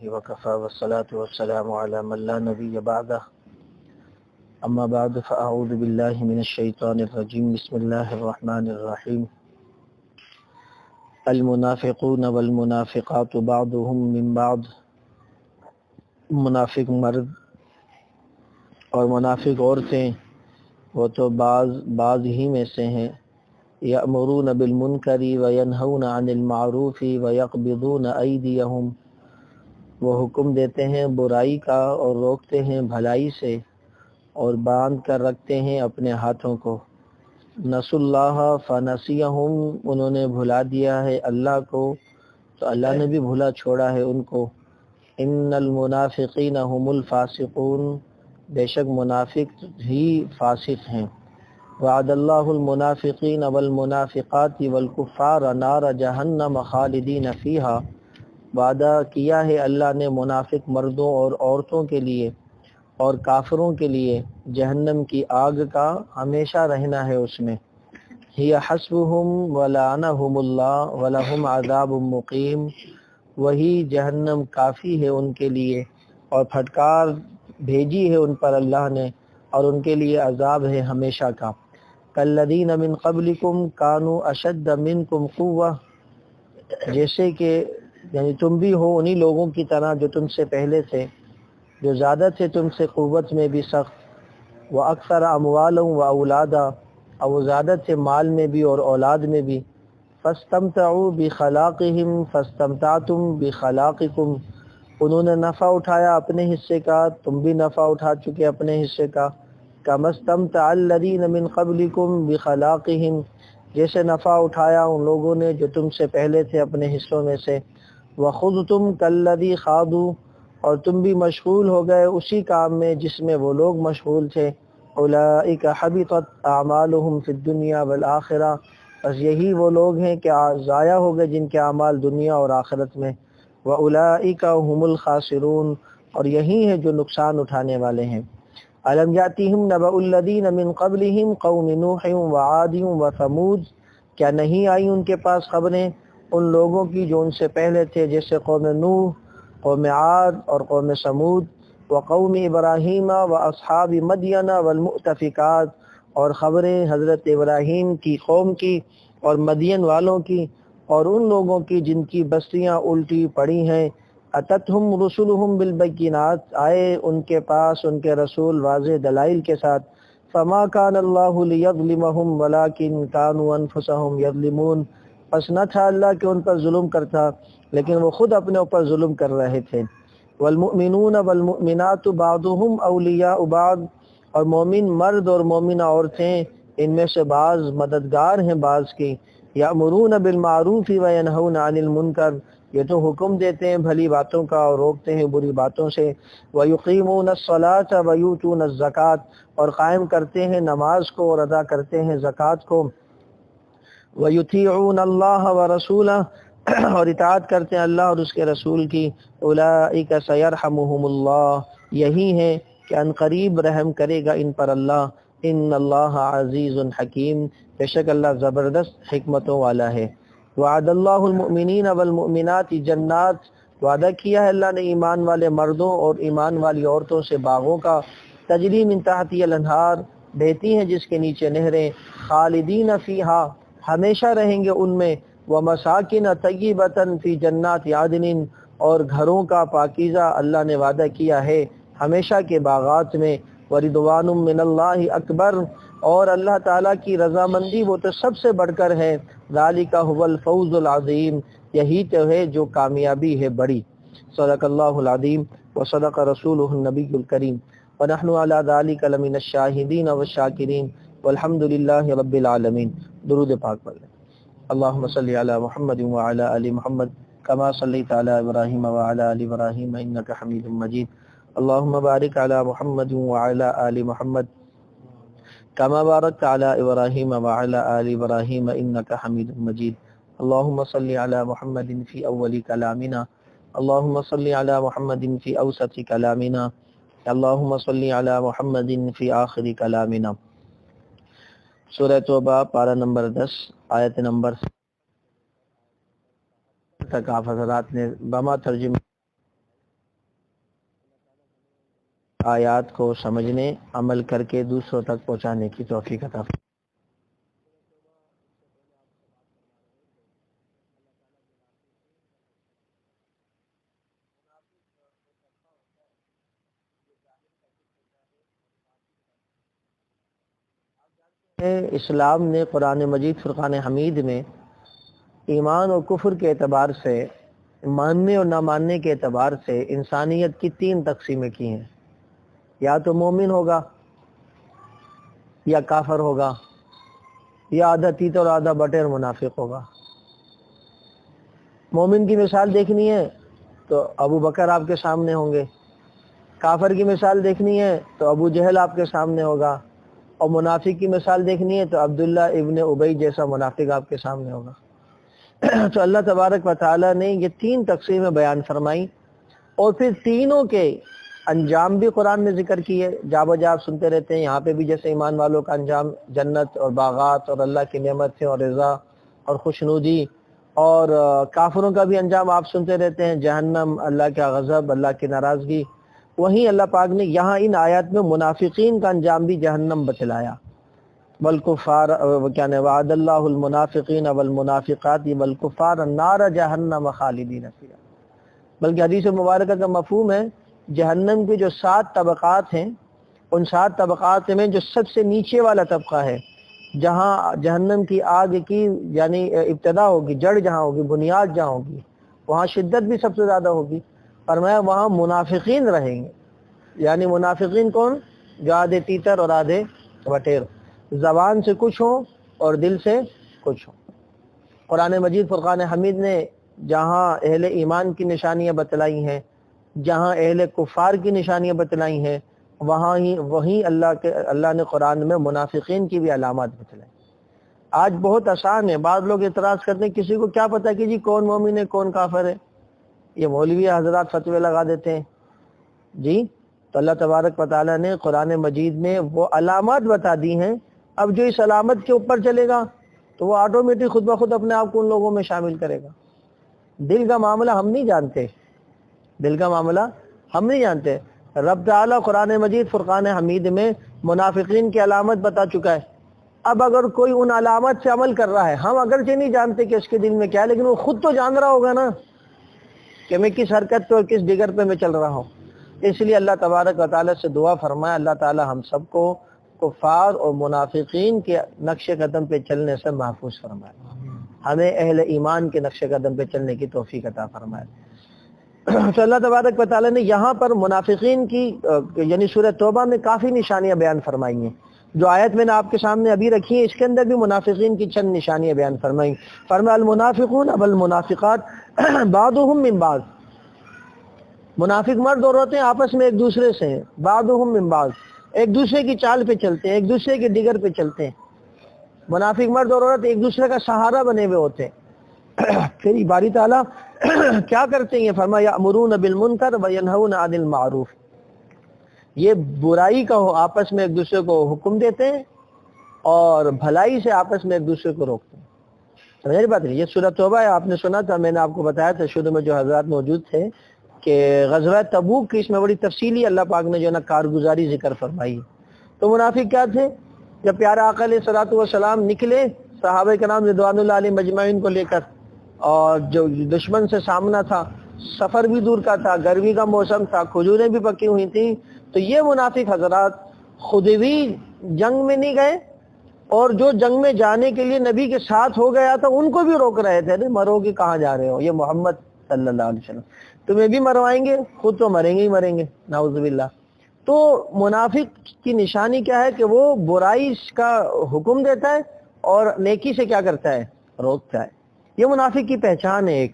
وكفى والصلاة والسلام على من لا نبي بعده أما بعد فأعوذ بالله من الشيطان الرجيم بسم الله الرحمن الرحيم المنافقون والمنافقات بعضهم من بعض منافق مرد اور منافق عورتیں وہ تو بعض ہی میں سے ہیں یأمرون بالمنکر وینہون عن المعروف ویقبضون ایدیہم وہ حکم دیتے ہیں برائی کا اور روکتے ہیں بھلائی سے اور باندھ کر رکھتے ہیں اپنے ہاتھوں کو نسوا اللہ فنسیہم انہوں نے بھلا دیا ہے اللہ کو تو اللہ نے بھی بھلا چھوڑا ہے ان کو ان المنافقین هم الفاسقون بے شک منافق ہی فاسق ہیں وعد اللہ المنافقین والمنافقات والکفار نار جہنم خالدین فیہا وعدہ کیا ہے اللہ نے منافق مردوں اور عورتوں کے لیے اور کافروں کے لیے جہنم کی آگ کا ہمیشہ رہنا ہے اس میں ہی حسبہم ولعنہم اللہ ولہم عذاب مقیم وہی جہنم کافی ہے ان کے لیے اور پھٹکار بھیجی ہے ان پر اللہ نے اور ان کے لیے عذاب ہے ہمیشہ کا کالذین من قبلکم کانوا اشد منکم قوہ جیسے کہ یعنی تم بھی ہو انہی لوگوں کی طرح جو تم سے پہلے تھے جو زیادہ تھے تم سے قوت میں بھی سخت وَأَكْثَرَ أَمْوَالًا وَأَوْلَادًا اور وہ زیادہ تھے مال میں بھی اور اولاد میں بھی فَاسْتَمْتَعُوا بِخَلَاقِهِمْ فَاسْتَمْتَعْتُمْ بِخَلَاقِكُمْ انہوں نے نفع اٹھایا اپنے حصے کا تم بھی نفع اٹھا چکے اپنے حصے کا كَمَا اسْتَمْتَعَ الَّذِينَ مِنْ قَبْلِكُمْ بِخَلَاقِهِمْ جیسے نفع اٹھایا ان لوگوں نے جو تم سے پہلے تھے اپنے حصوں میں سے وَخُذْتُمْ كَالَّذِي خَاضُوا اور تم بھی مشغول ہو گئے اسی کام میں جس میں وہ لوگ مشغول تھے اولئک حبطت اعمالهم فی الدنیا والآخرہ بس یہی وہ لوگ ہیں کہ ضائع ہو گئے جن کے اعمال دنیا اور آخرت میں واولئک هم الخاسرون اور یہی ہیں جو نقصان اٹھانے والے ہیں الم یاتہم نبأ الذین من قبلہم قوم نوح وعاد وثمود کیا نہیں آئی ان کے پاس خبریں ان لوگوں کی جو ان سے پہلے تھے جیسے قوم نوح قوم عاد اور قوم سمود وقوم ابراہیم واصحاب مدین والمؤتفکات اور خبریں حضرت ابراہیم کی قوم کی اور مدین والوں کی اور ان لوگوں کی جن کی بستیاں الٹی پڑی ہیں اتتہم رسلہم بالبینات آئے ان کے پاس ان کے رسول واضح دلائل کے ساتھ فما کان اللہ لیظلمہم ولکن کانوا انفسہم یظلمون پس نہ تھا اللہ کہ ان پر ظلم کرتا لیکن وہ خود اپنے اوپر ظلم کر رہے تھے والمؤمنون والمؤمنات بعضهم اولیاء بعض اور مومن مرد اور مومنہ عورتیں ان میں سے بعض مددگار ہیں بعض کی یأمرون بالمعروف وینہون عن المنکر یہ تو حکم دیتے ہیں بھلی باتوں کا اور روکتے ہیں بری باتوں سے ویقیمون الصلاۃ ویؤتون الزکوۃ اور قائم کرتے ہیں نماز کو اور ادا کرتے ہیں زکوٰۃ کو وَيُطِيعُونَ اللَّهَ وَرَسُولَهُ اور اطاعت کرتے ہیں اللہ اور اس کے رسول کی اولئک سیرحمہم اللہ یہی ہیں کہ ان قریب رحم کرے گا ان پر اللہ ان اللہ عزیز حکیم بے شک اللہ زبردست حکمتوں والا ہے وعد اللہ المؤمنین والمؤمنات جنات وعدہ کیا ہے اللہ نے ایمان والے مردوں اور ایمان والی عورتوں سے باغوں کا تجری من تحتها الانہار بہتی ہیں جس کے نیچے نہریں خالدین فیہا ہمیشہ رہیں گے ان میں ومساکن طیبۃ فی جنات عدن اور گھروں کا پاکیزہ اللہ نے وعدہ کیا ہے ہمیشہ کے باغات میں ورضوان من اللہ اکبر اور اللہ تعالیٰ کی رضامندی وہ تو سب سے بڑھ کر ہے ذالک هو الفوز العظیم یہی تو ہے جو کامیابی ہے بڑی صدق اللہ العظیم وصدق رسولہ النبی الکریم ونحن علی ذلک لمن الشاہدین والشاکرین والحمد للہ رب العالمین درود پاک پڑھ لیں اللہم صلی علی محمد وعلی آل محمد کما صلیت علی ابراہیم وعلی آل ابراہیم انک حمید مجید اللہم بارک علی محمد وعلی آل محمد کما بارکت علی ابراہیم وعلی آل ابراہیم انک حمید مجید اللہم صلی علی محمد فی اول کلامنا اللہم صلی علی محمد فی اوسط کلامنا اللہم صلی علی محمد فی آخر کلامنا سورہ توبہ پارہ نمبر 10 آیت نمبر تک آپ حضرات نے بما ترجمہ آیات کو سمجھنے، عمل کر کے دوسروں تک پہنچانے کی توفیق عطا فرمائے۔ اسلام نے قرآن مجید فرقان حمید میں ایمان اور کفر کے اعتبار سے، ماننے اور نہ ماننے کے اعتبار سے انسانیت کی 3 تقسیمیں کی ہیں۔ یا تو مومن ہوگا، یا کافر ہوگا، یا آدھا تیت اور آدھا بٹیر منافق ہوگا۔ مومن کی مثال دیکھنی ہے تو ابو بکر آپ کے سامنے ہوں گے، کافر کی مثال دیکھنی ہے تو ابو جہل آپ کے سامنے ہوگا، اور منافق کی مثال دیکھنی ہے تو عبداللہ ابن ابی جیسا منافق آپ کے سامنے ہوگا۔ تو اللہ تبارک و تعالی نے یہ 3 تقسیمیں بیان فرمائی، اور پھر تینوں کے انجام بھی قرآن نے ذکر کیے۔ جا بجا آپ سنتے رہتے ہیں، یہاں پہ بھی جیسے ایمان والوں کا انجام جنت اور باغات اور اللہ کی نعمت اور رضا اور خوشنودی، اور کافروں کا بھی انجام آپ سنتے رہتے ہیں، جہنم، اللہ کا غضب، اللہ کی ناراضگی۔ وہیں اللہ پاک نے یہاں ان آیات میں منافقین کا انجام بھی جہنم بتلایا۔ والکفار کیا نے وعد اللہ المنافقین والمنافقات والکفار النار جہنم خالدین فیہا۔ بلکہ حدیث مبارکہ کا مفہوم ہے جہنم کے جو 7 طبقات ہیں، ان 7 طبقات میں جو سب سے نیچے والا طبقہ ہے، جہاں جہنم کی آگ کی یعنی ابتدا ہوگی، جڑ جہاں ہوگی، بنیاد جہاں ہوگی، وہاں شدت بھی سب سے زیادہ ہوگی، اور وہاں منافقین رہیں گے۔ یعنی منافقین کون؟ جو آدھے تیتر اور آدھے بٹیر، زبان سے کچھ ہوں اور دل سے کچھ ہوں۔ قرآن مجید فرقان حمید نے جہاں اہل ایمان کی نشانیاں بتلائی ہیں، جہاں اہل کفار کی نشانیاں بتلائی ہیں، وہیں اللہ نے قرآن میں منافقین کی بھی علامات بتلائی۔ آج بہت آسان ہے، بعض لوگ اعتراض کرتے ہیں کسی کو کیا پتہ کہ جی کون مومن ہے کون کافر ہے، یہ مولوی حضرات فتوے لگا دیتے ہیں جی۔ تو اللہ تبارک و تعالیٰ نے قرآن مجید میں وہ علامات بتا دی ہیں، اب جو اس علامت کے اوپر چلے گا تو وہ آٹومیٹک خود بخود اپنے آپ کو ان لوگوں میں شامل کرے گا۔ دل کا معاملہ ہم نہیں جانتے، دل کا معاملہ ہم نہیں جانتے۔ رب تعالیٰ قرآن مجید فرقان حمید میں منافقین کی علامت بتا چکا ہے۔ اب اگر کوئی ان علامت سے عمل کر رہا ہے، ہم اگرچہ نہیں جانتے کہ اس کے دل میں کیا ہے، لیکن وہ خود تو جان رہا ہوگا نا کہ میں کس حرکت پہ اور کس ڈگر پہ میں چل رہا ہوں۔ اس لیے اللہ تبارک و تعالیٰ سے دعا فرمائے اللہ تعالیٰ ہم سب کو کفار اور منافقین کے نقش قدم پہ چلنے سے محفوظ فرمائے، ہمیں اہل ایمان کے نقش قدم پہ چلنے کی توفیق عطا فرمائے۔ تو اللہ تبارک و تعالیٰ نے یہاں پر منافقین کی یعنی سورہ توبہ میں کافی نشانیاں بیان فرمائی ہیں۔ جو آیت میں نے آپ کے سامنے ابھی رکھی ہے اس کے اندر بھی منافقین کی چند نشانیاں بیان فرمائی۔ فرمایا المنافقون والمنافقات بعضهم من بعض، منافق مرد اور عورتیں آپس میں ایک دوسرے سے ہیں، بعضهم من بعض، ایک دوسرے کی چال پہ چلتے ہیں، ایک دوسرے کے ڈگر پہ چلتے ہیں۔ منافق مرد اور عورت ایک دوسرے کا سہارا بنے ہوئے ہوتے ہیں۔ پھر باری تعالیٰ کیا کرتے ہیں؟ فرمایا یأمرون بالمنکر وینہون عن المعروف، یہ برائی کا آپس میں ایک دوسرے کو حکم دیتے ہیں اور بھلائی سے آپس میں ایک دوسرے کو روکتے ہیں۔ میری بات نہیں، یہ سورہ توبہ ہے، آپ نے سنا تھا، میں نے آپ کو بتایا تھا شروع میں جو حضرات موجود تھے کہ غزوہ تبوک کی اس میں بڑی تفصیلی اللہ پاک نے جو ہے نا کارگزاری ذکر فرمائی۔ تو منافق کیا تھے؟ جب پیارا آقا علیہ الصلوۃ والسلام نکلے صحابہ کرام رضوان اللہ علیہم مجمعین کو لے کر، اور جو دشمن سے سامنا تھا، سفر بھی دور کا تھا، گرمی کا موسم تھا، کھجوریں بھی پکی ہوئی تھیں، تو یہ منافق حضرات خود بھی جنگ میں نہیں گئے، اور جو جنگ میں جانے کے لیے نبی کے ساتھ ہو گیا تھا ان کو بھی روک رہے تھے، مرو گے کہاں جا رہے ہو، یہ محمد صلی اللہ علیہ وسلم تمہیں بھی مروائیں گے، خود تو مریں گے ہی مریں گے، نعوذ باللہ۔ تو منافق کی نشانی کیا ہے کہ وہ برائی کا حکم دیتا ہے اور نیکی سے کیا کرتا ہے؟ روکتا ہے۔ یہ منافق کی پہچان ہے ایک،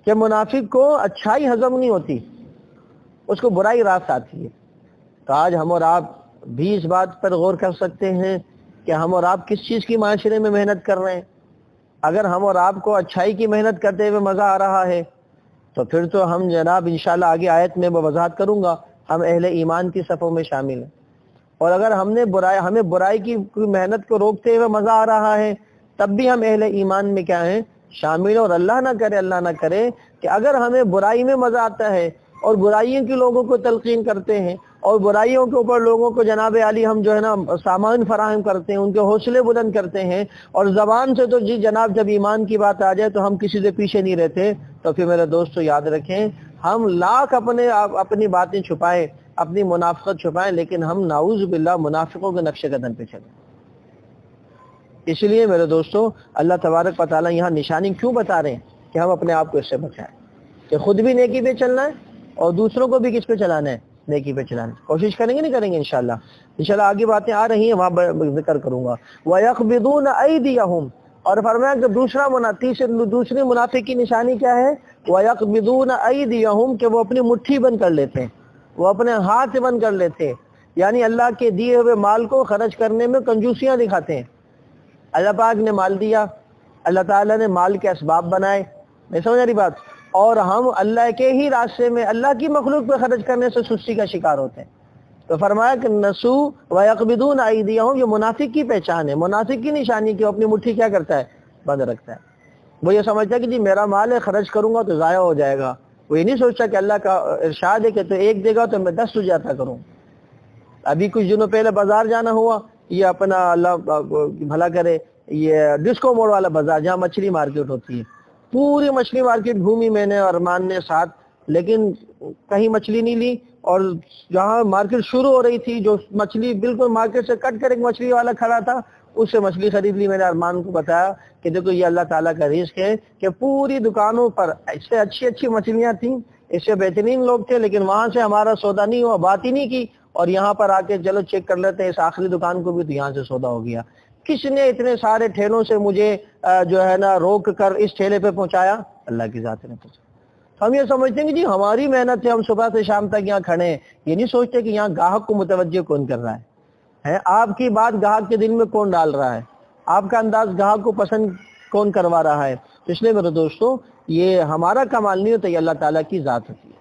کہ منافق کو اچھائی ہضم نہیں ہوتی، اس کو برائی راست آتی ہے۔ تو آج ہم اور آپ بھی اس بات پر غور کر سکتے ہیں کہ ہم اور آپ کس چیز کی معاشرے میں محنت کر رہے ہیں۔ اگر ہم اور آپ کو اچھائی کی محنت کرتے ہوئے مزہ آ رہا ہے تو پھر تو ہم جناب انشاءاللہ آگے آیت میں وضاحت کروں گا ہم اہل ایمان کی صفوں میں شامل ہیں۔ اور اگر ہمیں برائی کی محنت کو روکتے ہوئے مزہ آ رہا ہے تب بھی ہم اہل ایمان میں کیا ہیں؟ شامل۔ اور اللہ نہ کرے کہ اگر ہمیں برائی میں مزہ آتا ہے اور برائیوں کے لوگوں کو تلقین کرتے ہیں اور برائیوں کے اوپر لوگوں کو جناب علی ہم جو ہے نا سامان فراہم کرتے ہیں، ان کے حوصلے بلند کرتے ہیں، اور زبان سے تو جی جناب جب ایمان کی بات آ جائے تو ہم کسی سے پیچھے نہیں رہتے، تو پھر میرے دوستو یاد رکھیں ہم لاکھ اپنی باتیں چھپائیں، اپنی منافقت چھپائیں، لیکن ہم نعوذ باللہ منافقوں کے نقش قدم پہ چلیں۔ اس لیے میرے دوستو اللہ تبارک و تعالیٰ یہاں نشانی کیوں بتا رہے ہیں کہ ہم اپنے آپ کو اس سے بچائیں، کہ خود بھی نیکی پہ چلنا ہے اور دوسروں کو بھی کس پہ چلانا ہے، نیکی پہ چلانا ہے۔ کوشش کریں گے نہیں کریں گے انشاءاللہ آگے باتیں آ رہی ہیں، وہاں ذکر کروں گا۔ وَيَقْبِضُونَ أَيْدِيَهُمْ، اور فرمایا کہ دوسری منافق کی نشانی کیا ہے؟ وَيَقْبِضُونَ أَيْدِيَهُمْ، کہ وہ اپنی مٹھی بند کر لیتے ہیں، وہ اپنے ہاتھ بند کر لیتے ہیں، یعنی اللہ کے دیے ہوئے مال کو خرچ کرنے میں کنجوسیاں دکھاتے ہیں۔ اللہ پاک نے مال دیا، اللہ تعالیٰ نے مال کے اسباب بنائے، نہیں سمجھ رہی بات، اور ہم اللہ کے ہی راستے میں اللہ کی مخلوق پہ خرچ کرنے سے سستی کا شکار ہوتے ہیں۔ تو فرمایا کہ نسو وَيَقْبِضُونَ أَيْدِيَهُمْ، یہ منافق کی پہچان ہے، منافق کی نشانی کہ وہ اپنی مٹھی کیا کرتا ہے؟ بند رکھتا ہے۔ وہ یہ سمجھتا ہے کہ جی میرا مال ہے، خرچ کروں گا تو ضائع ہو جائے گا، وہ یہ نہیں سوچتا کہ اللہ کا ارشاد ہے کہ تو ایک دے گا تو میں 10 تجھے عطا کروں۔ ابھی کچھ دنوں پہلے بازار جانا ہوا، یہ اپنا اللہ بھلا کرے، یہ ڈسکو موڑ والا بازار جہاں مچھلی مارکیٹ ہوتی ہے، پوری مچھلی مارکیٹ گھومی میں نے اور ارمان نے ساتھ، لیکن کہیں مچھلی نہیں لی، اور جہاں مارکیٹ شروع ہو رہی تھی جو مچھلی بالکل مارکیٹ سے کٹ کر ایک مچھلی والا کھڑا تھا، اس سے مچھلی خرید لی۔ میں نے ارمان کو بتایا کہ دیکھو یہ اللہ تعالیٰ کا رزق ہے کہ پوری دکانوں پر اس سے اچھی مچھلیاں تھیں، اس سے بہترین لوگ تھے، لیکن وہاں سے ہمارا سودا نہیں ہوا، بات ہی نہیں کی، اور یہاں پر آ کے چلو چیک کر لیتے ہیں اس آخری دکان کو بھی، تو یہاں سے سودا ہو گیا۔ کس نے اتنے سارے ٹھیلوں سے مجھے جو ہے نا روک کر اس ٹھیلے پہ پہنچایا؟ اللہ کی ذات نے پہنچایا۔ ہم یہ سمجھتے ہیں کہ جی ہماری محنت ہے، ہم صبح سے شام تک یہاں کھڑے ہیں، یہ نہیں سوچتے کہ یہاں گاہک کو متوجہ کون کر رہا ہے، آپ کی بات گاہک کے دل میں کون ڈال رہا ہے، آپ کا انداز گاہک کو پسند کون کروا رہا ہے۔ اس لیے میرے دوستو یہ ہمارا کمال نہیں ہوتا، یہ اللہ تعالیٰ کی ذات ہوتی ہے۔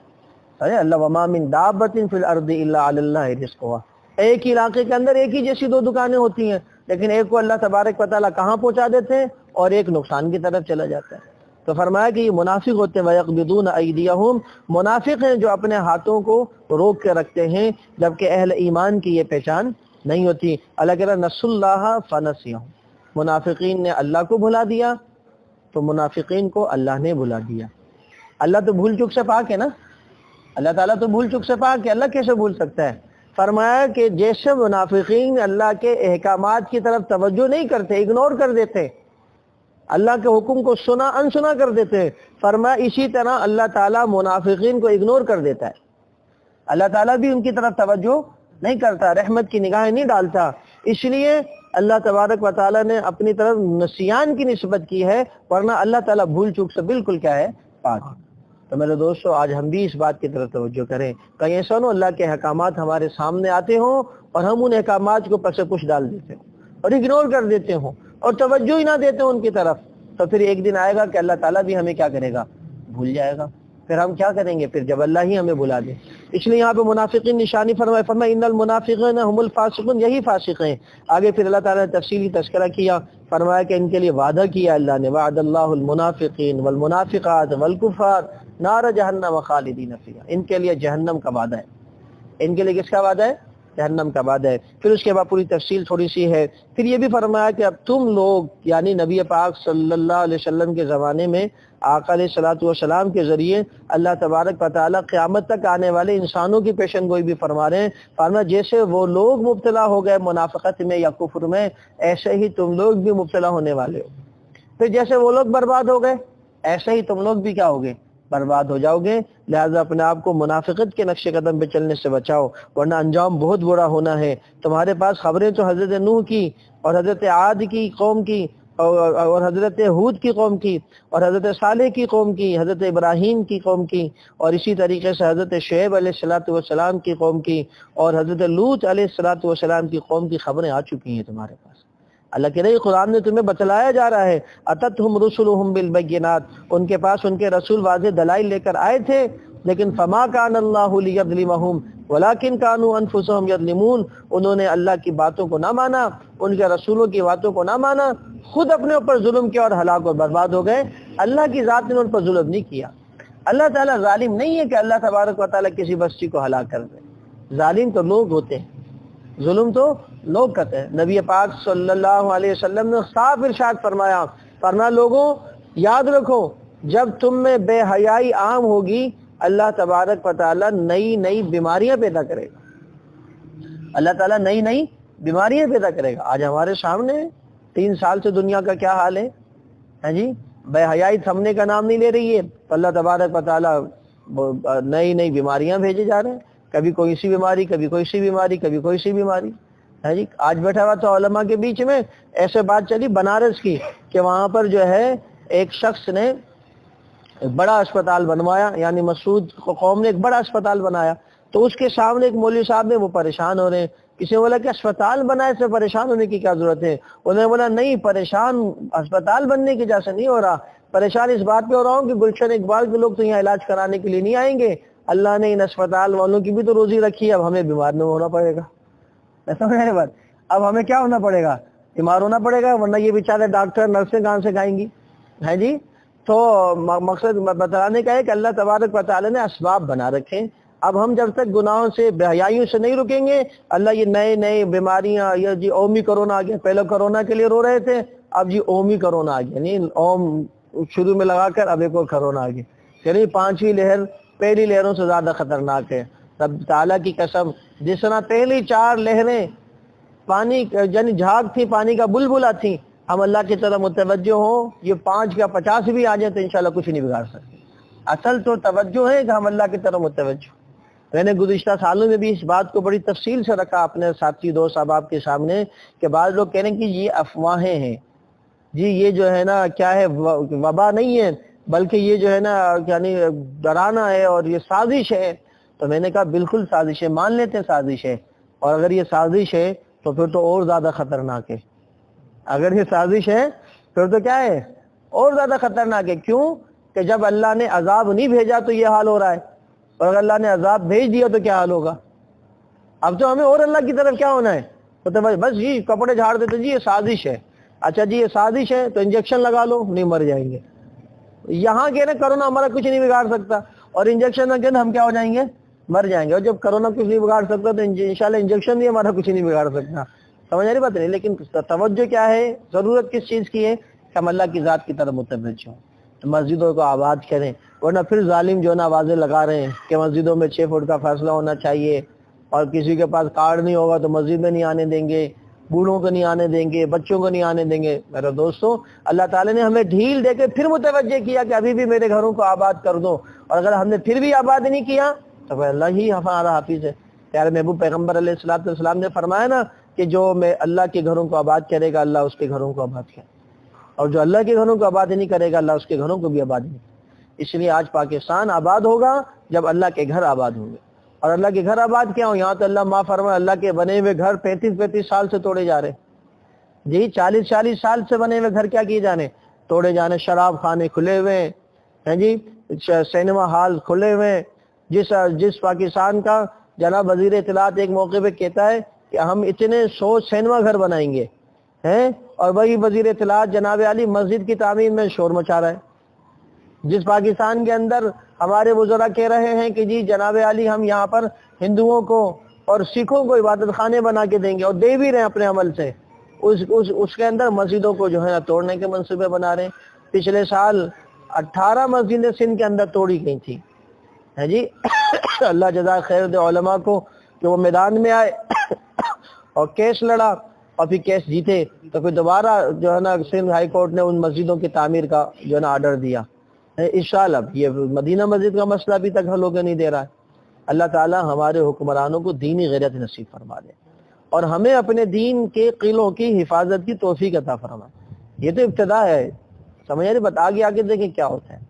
اللہ وما من دابۃ فی الارض الا علی اللہ رزقها، ایک ہی علاقے کے اندر ایک ہی جیسی دو دکانیں ہوتی ہیں، لیکن ایک کو اللہ تبارک و تعالیٰ کہاں پہنچا دیتے ہیں اور ایک نقصان کی طرف چلا جاتا ہے۔ تو فرمایا کہ یہ منافق ہوتے ہیں، وَيَقْبِضُونَ أَيْدِيَهُمْ، منافق ہیں جو اپنے ہاتھوں کو روک کے رکھتے ہیں، جبکہ اہل ایمان کی یہ پہچان نہیں ہوتی۔ اللہ کہہ رہا نَسُوا اللَّهَ فَنَسِيَهُمْ، منافقین نے اللہ کو بھلا دیا تو منافقین کو اللہ نے بھلا دیا۔ اللہ تو بھول چک سے پاک ہے نا، اللہ تعالیٰ تو بھول چک سے پاک ہے، اللہ کیسے بھول سکتا ہے؟ فرمایا کہ جیسے منافقین اللہ کے احکامات کی طرف توجہ نہیں کرتے، اگنور کر دیتے، اللہ کے حکم کو انسنا کر دیتے، فرمایا اسی طرح اللہ تعالیٰ منافقین کو اگنور کر دیتا ہے، اللہ تعالیٰ بھی ان کی طرف توجہ نہیں کرتا، رحمت کی نگاہیں نہیں ڈالتا۔ اس لیے اللہ تبارک و تعالیٰ نے اپنی طرف نسیان کی نسبت کی ہے، ورنہ اللہ تعالیٰ بھول چوک سے بالکل کیا ہے؟ پاک۔ تو میرے دوستو آج ہم بھی اس بات کی طرف توجہ کریں، کہیں ایسا نہ اللہ کے احکامات ہمارے سامنے آتے ہوں اور ہم ان احکامات کو پس پش ڈال دیتے ہوں اور اگنور کر دیتے ہوں اور توجہ ہی نہ دیتے ان کی طرف، تو پھر ایک دن آئے گا کہ اللہ تعالیٰ بھی ہمیں کیا کرے گا؟ بھول جائے گا۔ پھر ہم کیا کریں گے؟ پھر جب اللہ ہی ہمیں بلا دے۔ اس لیے یہاں پہ منافقین نشانی فرمائے ان المنافقین هم الفاسقون، یہی فاسق ہیں۔ آگے پھر اللہ تعالیٰ نے تفصیلی تذکرہ کیا، فرمایا کہ ان کے لیے وعدہ کیا اللہ نے، وعد اللہ المنافقین والمنافقات والکفار نار جہنم خالدین فیہا، ان کے لیے جہنم کا وعدہ ہے۔ ان کے لیے کس کا وعدہ ہے؟ جہنم کا وعدہ ہے۔ پھر اس کے بعد پوری تفصیل تھوڑی سی ہے، پھر یہ بھی فرمایا کہ اب تم لوگ یعنی نبی پاک صلی اللہ علیہ وسلم کے زمانے میں آقا علیہ الصلوۃ والسلام کے ذریعے اللہ تبارک و تعالیٰ قیامت تک آنے والے انسانوں کی پیشن گوئی بھی فرما رہے ہیں، فرمایا جیسے وہ لوگ مبتلا ہو گئے منافقت میں یا کفر میں، ایسے ہی تم لوگ بھی مبتلا ہونے والے ہو۔ پھر جیسے وہ لوگ برباد ہو گئے ایسے ہی تم لوگ بھی کیا ہوگے؟ برباد ہو جاؤ گے۔ لہذا اپنے آپ کو منافقت کے نقش قدم پہ چلنے سے بچاؤ، ورنہ انجام بہت برا ہونا ہے۔ تمہارے پاس خبریں تو حضرت نوح کی اور حضرت عاد کی قوم کی اور حضرت ہود کی قوم کی اور حضرت صالح کی قوم کی، حضرت ابراہیم کی قوم کی، اور اسی طریقے سے حضرت شعیب علیہ الصلوۃ والسلام کی قوم کی اور حضرت لوط علیہ الصلوۃ والسلام کی قوم کی خبریں آ چکی ہیں تمہارے پاس۔ اللہ کہہ رہے قرآن نے تمہیں بتلایا جا رہا ہے، اتتہم رسلہم بالبینات، ان کے پاس ان کے رسول واضح دلائل لے کر آئے تھے، لیکن فما کان اللہ لیظلمہم ولکن کانوا انفسہم یظلمون، انہوں نے اللہ کی باتوں کو نہ مانا، ان کے رسولوں کی باتوں کو نہ مانا، خود اپنے اوپر ظلم کیا اور ہلاک اور برباد ہو گئے۔ اللہ کی ذات نے ان پر ظلم نہیں کیا۔ اللہ تعالیٰ ظالم نہیں ہے کہ اللہ تبارک و تعالیٰ کسی بستی کو ہلاک کر دے، ظالم تو لوگ ہوتے ہیں، ظلم تو لوگ کرتے ہیں۔ نبی پاک صلی اللہ علیہ وسلم نے صاف ارشاد فرمایا، لوگوں یاد رکھو جب تم میں بے حیائی عام ہوگی اللہ تبارک و تعالیٰ نئی نئی بیماریاں پیدا کرے گا، اللہ تعالیٰ نئی نئی بیماریاں پیدا کرے گا۔ آج ہمارے سامنے 3 سال سے دنیا کا کیا حال ہے جی، بے حیائی تھمنے کا نام نہیں لے رہی ہے، تو اللہ تبارک و تعالیٰ نئی نئی بیماریاں بھیجے جا رہے ہیں، کبھی کوئی سی بیماری، کبھی کوئی سی بیماری، کبھی کوئی سی بیماری ہے جی۔ آج بیٹھا ہوا تو علماء کے بیچ میں ایسے بات چلی بنارس کی کہ وہاں پر جو ہے ایک شخص نے ایک بڑا اسپتال بنوایا، یعنی مسعود قوم نے ایک بڑا اسپتال بنایا، تو اس کے سامنے ایک مولوی صاحب نے وہ پریشان ہو رہے ہیں، کسی نے بولا کہ اسپتال بنائے سے پریشان ہونے کی کیا ضرورت ہے؟ انہوں نے بولا نہیں، پریشان اسپتال بننے کی وجہ سے نہیں ہو رہا، پریشان اس بات پہ ہو رہا ہوں کہ گلشن اقبال کے لوگ تو یہاں علاج کرانے کے لیے نہیں آئیں گے، اللہ نے ان اسپتال والوں کی بھی تو روزی رکھی ہے، اب ہمیں بیمار نہیں ہونا پڑے گا۔ ایسا ہے بات، اب ہمیں کیا ہونا پڑے گا؟ بیمار ہونا پڑے گا، ورنہ یہ بیچارے ڈاکٹر نرسیں کہاں سے کھائیں گی ہے جی۔ تو مقصد بتانے کا ہے کہ اللہ تبارک و تعالی نے اسباب بنا رکھے، اب ہم جب تک گناہوں سے بے حیائیوں سے نہیں رکیں گے، اللہ یہ نئے نئے بیماریاں، یہ جی اومی کرونا آ گیا، پہلے کرونا کے لیے رو رہے تھے، اب جی اومی کرونا آ گیا، یعنی اوم شروع میں لگا کر اب ایک اور کرونا آ گیا، یعنی 5ویں لہر پہلی لہروں سے زیادہ خطرناک ہے۔ رب تعالیٰ کی قسم، جس طرح پہلی 4 لہریں پانی یعنی جھاگ تھی، پانی کا بلبلا تھی، ہم اللہ کی طرف متوجہ ہوں، یہ 5 یا 50 بھی آ جائیں تو انشاءاللہ کچھ نہیں بگاڑ سکتے۔ اصل تو توجہ ہے کہ ہم اللہ کی طرف متوجہ۔ میں نے گزشتہ سالوں میں بھی اس بات کو بڑی تفصیل سے رکھا اپنے ساتھی دوست احباب کے سامنے کہ بعض لوگ کہہ رہے ہیں کہ یہ افواہیں ہیں جی، یہ جو ہے نا کیا ہے، وبا نہیں ہے بلکہ یہ جو ہے نا یعنی ڈرانا ہے اور یہ سازش ہے۔ تو میں نے کہا بالکل سازش ہے، مان لیتے ہیں سازش ہے، اور اگر یہ سازش ہے تو پھر تو اور زیادہ خطرناک ہے، اگر یہ سازش ہے پھر تو کیا ہے، اور زیادہ خطرناک ہے۔ کیوں کہ جب اللہ نے عذاب نہیں بھیجا تو یہ حال ہو رہا ہے، اور اگر اللہ نے عذاب بھیج دیا تو کیا حال ہوگا؟ اب تو ہمیں اور اللہ کی طرف کیا ہونا ہے، تو بس جی کپڑے جھاڑ دیتے جی یہ سازش ہے، اچھا جی یہ سازش ہے تو انجیکشن لگا لو، نہیں مر جائیں گے۔ یہاں کے نا کرونا ہمارا کچھ نہیں بگاڑ سکتا، اور انجیکشن لگے ہم کیا ہو جائیں گے، مر جائیں گے، اور جب کرونا کچھ نہیں بگاڑ سکتا تو انشاءاللہ انجیکشن بھی ہمارا کچھ نہیں بگاڑ سکتا۔ سمجھ آ رہی بات نہیں؟ لیکن توجہ کیا ہے، ضرورت کس چیز کی ہے کہ ہم اللہ کی ذات کی طرف متوجہ ہوں، مسجدوں کو آباد کریں، ورنہ پھر ظالم جو ہے نا آوازیں لگا رہے ہیں کہ مسجدوں میں 6 فٹ کا فاصلہ ہونا چاہیے، اور کسی کے پاس کارڈ نہیں ہوگا تو مسجد میں نہیں آنے دیں گے، بوڑھوں کو نہیں آنے دیں گے، بچوں کو نہیں آنے دیں گے۔ میرے دوستو، اللہ تعالیٰ نے ہمیں ڈھیل دے کے پھر متوجہ کیا کہ ابھی بھی میرے گھروں کو آباد کر دو، اور اگر ہم نے پھر بھی آباد نہیں کیا تو اللہ ہی ہمارا حافظ ہے۔ پیارے محبوب پیغمبر علیہ السلام نے فرمایا نا کہ جو میں اللہ کے گھروں کو آباد کرے گا اللہ اس کے گھروں کو آباد کرے، اور جو اللہ کے گھروں کو آباد نہیں کرے گا اللہ اس کے گھروں کو بھی آباد نہیں۔ اس لیے آج پاکستان آباد ہوگا جب اللہ کے گھر آباد ہوں گے، اور اللہ کے گھر آباد کیا ہوں، یہاں تو اللہ معاف فرمائے اللہ کے بنے ہوئے گھر 35 سال سے توڑے جا رہے جی، 40 سال سے بنے ہوئے گھر کیا کیے جانے، توڑے جانے، شراب خانے کھلے ہوئے ہیں جی، سینما ہال کھلے ہوئے، جس پاکستان کا جناب وزیر اطلاعات ایک موقع پہ کہتا ہے کہ ہم اتنے 100 سینما گھر بنائیں گے ہیں، اور وہی وزیر اطلاعات جناب علی مسجد کی تعمیر میں شور مچا رہا ہے۔ جس پاکستان کے اندر ہمارے وزراء کہہ رہے ہیں کہ جی جناب علی ہم یہاں پر ہندوؤں کو اور سکھوں کو عبادت خانے بنا کے دیں گے، اور دے بھی رہے ہیں اپنے عمل سے، اس کے اندر مسجدوں کو جو ہے نا توڑنے کے منصوبے بنا رہے ہیں۔ پچھلے سال 18 مسجدیں سندھ کے اندر توڑی گئی تھی ہے جی۔ اللہ جزائے خیر دے علماء کو کہ وہ میدان میں آئے اور کیس لڑا، اور پھر کیس جیتے، تو پھر دوبارہ جو ہے نا سندھ ہائی کورٹ نے ان مسجدوں کی تعمیر کا جو ہے نا آرڈر دیا۔ انشاءاللہ یہ مدینہ مسجد کا مسئلہ ابھی تک حل ہوگا نہیں دے رہا ہے۔ اللہ تعالی ہمارے حکمرانوں کو دینی غیرت نصیب فرما دے، اور ہمیں اپنے دین کے قلعوں کی حفاظت کی توفیق عطا فرمائے۔ یہ تو ابتدا ہے، سمجھ رہے، بات آگے دیکھیں کیا ہوتا ہے۔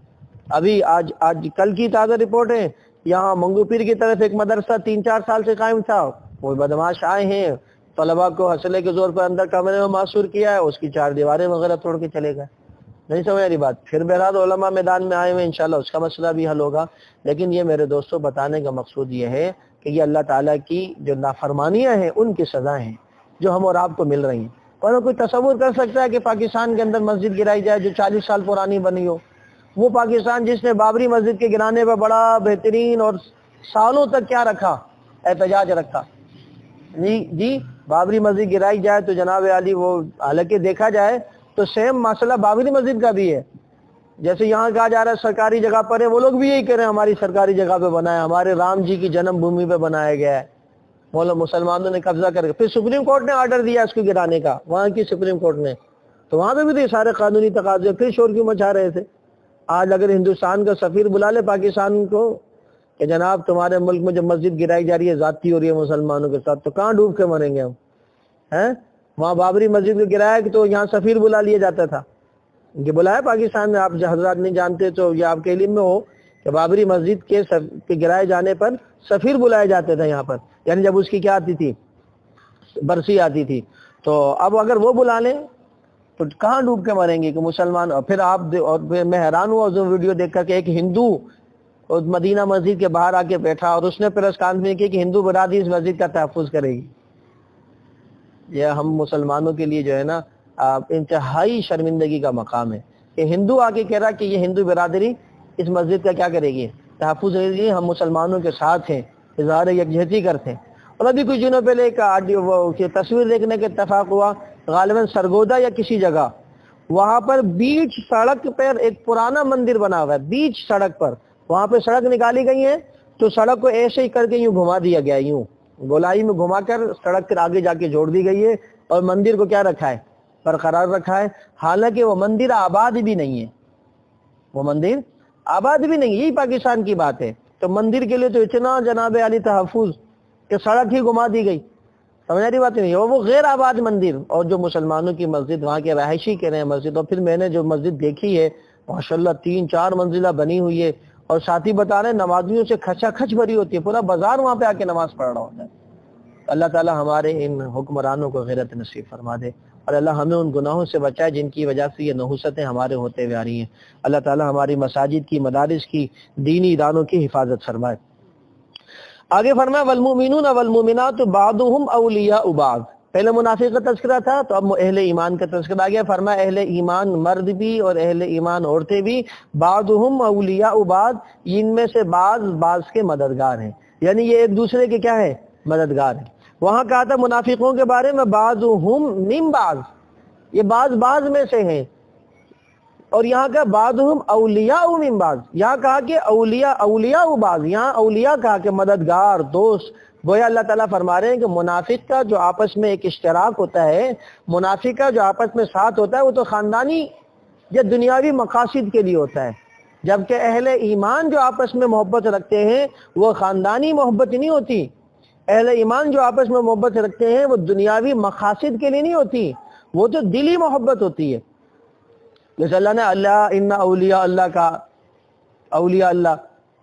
ابھی آج کل کی تازہ رپورٹ ہے، یہاں منگو پیر کی طرف ایک مدرسہ 3-4 سال سے قائم تھا، وہ بدماش آئے ہیں، طلباء کو حوصلے کے زور پر اندر کمرے میں معصور کیا ہے، اس کی 4 دیواریں وغیرہ توڑ کے چلے گئے۔ نہیں سمجھ رہی بات؟ پھر بہرحال علماء میدان میں آئے ہوئے، انشاءاللہ اس کا مسئلہ بھی حل ہوگا۔ لیکن یہ میرے دوستوں بتانے کا مقصود یہ ہے کہ یہ اللہ تعالیٰ کی جو نافرمانیاں ہیں ان کی سزائیں ہیں جو ہم اور آپ کو مل رہی ہیں۔ اور کوئی تصور کر سکتا ہے کہ پاکستان کے اندر مسجد گرائی جائے جو 40 سال پرانی بنی ہو؟ وہ پاکستان جس نے بابری مسجد کے گرانے پر بڑا بہترین اور سالوں تک کیا رکھا احتجاج رکھا. جی بابری مسجد گرائی جائے تو جناب علی وہ حالانکہ دیکھا جائے تو سیم مسئلہ بابری مسجد کا بھی ہے. جیسے یہاں کہا جا رہا ہے سرکاری جگہ پر ہے، وہ لوگ بھی یہی کہہ رہے ہیں ہماری سرکاری جگہ پہ بنا ہے، ہمارے رام جی کی جنم بھومی پہ بنایا گیا ہے، مسلمانوں نے قبضہ کر کے پھر سپریم کورٹ نے آرڈر دیا اس کو گرانے کا، وہاں کی سپریم کورٹ نے. تو وہاں پہ بھی تو یہ سارے قانونی تقاضے پھر شور کیوں مچا رہے تھے. آج اگر ہندوستان کا سفیر بلا لے پاکستان کو کہ جناب تمہارے ملک میں جو مسجد گرائی جا رہی ہے زیادتی ہو رہی ہے مسلمانوں کے ساتھ، تو کہاں ڈوب کے مریں گے ہم ہیں. وہاں بابری مسجد کو گرایا کہ تو یہاں سفیر بلا لیا جاتا تھا. یہ بلایا پاکستان میں، آپ حضرات نہیں جانتے تو یہ آپ کے علم میں ہو کہ بابری مسجد کے گرائے جانے پر سفیر بلائے جاتے تھے یہاں پر، یعنی جب اس کی کیا آتی تھی، برسی آتی تھی. تو اب اگر وہ بلا لیں تو کہاں ڈوب کے مریں گے کہ مسلمان. اور پھر اور میں حیران ہوا اس ویڈیو دیکھ کر کہ ایک ہندو مدینہ مسجد کے باہر آ کے بیٹھا اور اس نے پریس کانفرنس کی کہ ہندو برادری اس مسجد کا تحفظ کرے گی. یہ ہم مسلمانوں کے لیے جو ہے نا انتہائی شرمندگی کا مقام ہے کہ ہندو آ کے کہہ رہا کہ یہ ہندو برادری اس مسجد کا کیا کرے گی، تحفظ کرے گی. ہم مسلمانوں کے ساتھ ہیں، اظہار یکجہتی کرتے ہیں. اور ابھی کچھ دنوں پہلے ایک تصویر دیکھنے کا اتفاق ہوا، غالباً سرگودا یا کسی جگہ، وہاں پر بیچ سڑک پر ایک پرانا مندر بنا ہوا ہے، بیچ سڑک پر. وہاں پہ سڑک نکالی گئی ہے تو سڑک کو ایسے ہی کر کے یوں گھما دیا گیا، یوں گولائی میں گھما کر سڑک پر آگے جا کے جوڑ دی گئی ہے اور مندر کو کیا رکھا ہے، برقرار رکھا ہے. حالانکہ وہ مندر آباد بھی نہیں ہے، وہ مندر آباد بھی نہیں ہے. یہی پاکستان کی بات ہے. تو مندر کے لیے تو اتنا جناب علی تحفظ کہ سڑک ہی گھما دی گئی. سمجھ رہی بات نہیں ہے. وہ غیر آباد مندر اور جو مسلمانوں کی مسجد، وہاں کے رہائشی کہہ رہے ہیں مسجد. اور پھر میں نے جو مسجد دیکھی ہے ماشاءاللہ 3-4 منزلہ بنی ہوئی ہے اور ساتھی بتا رہے ہیں نمازیوں سے کھچا کھچ بھری ہوتی ہے، پورا بازار وہاں پہ آ کے نماز پڑھ رہا ہوتا ہے. اللہ تعالی ہمارے ان حکمرانوں کو غیرت نصیب فرما دے اور اللہ ہمیں ان گناہوں سے بچائے جن کی وجہ سے یہ نحوستیں ہمارے ہوتے ہوئے آ رہی ہیں. اللہ تعالی ہماری مساجد کی، مدارس کی، دینی اداروں کی حفاظت فرمائے. آگے فرمایا والمؤمنون والمؤمنات بعضهم اولیاء بعض. پہلے منافق کا تذکرہ تھا تو اب اہل ایمان کا تذکرہ آ گیا. فرمایا اہل ایمان مرد بھی اور اہل ایمان عورتیں بھی بعضهم اولیاء بعض، ان میں سے بعض کے مددگار ہیں، یعنی یہ ایک دوسرے کے کیا ہے، مددگار ہیں. وہاں کہا تھا منافقوں کے بارے میں بعضهم من بعض، یہ بعض میں سے ہیں. اور یہاں کا بعضهم اولیاء من بعض، یہاں کہا کہ اولیاء بعض، یہاں اولیاء کہا کہ مددگار، دوست. گویا اللہ تعالیٰ فرما رہے ہیں کہ منافق کا جو آپس میں ایک اشتراک ہوتا ہے، منافق کا جو آپس میں ساتھ ہوتا ہے، وہ تو خاندانی یا دنیاوی مقاصد کے لیے ہوتا ہے. جبکہ اہل ایمان جو آپس میں محبت رکھتے ہیں وہ خاندانی محبت نہیں ہوتی. اہل ایمان جو آپس میں محبت رکھتے ہیں وہ دنیاوی مقاصد کے لیے نہیں ہوتی، وہ تو دلی محبت ہوتی ہے. جیسے اللہ نے ان اولیاء اللہ کا، اولیاء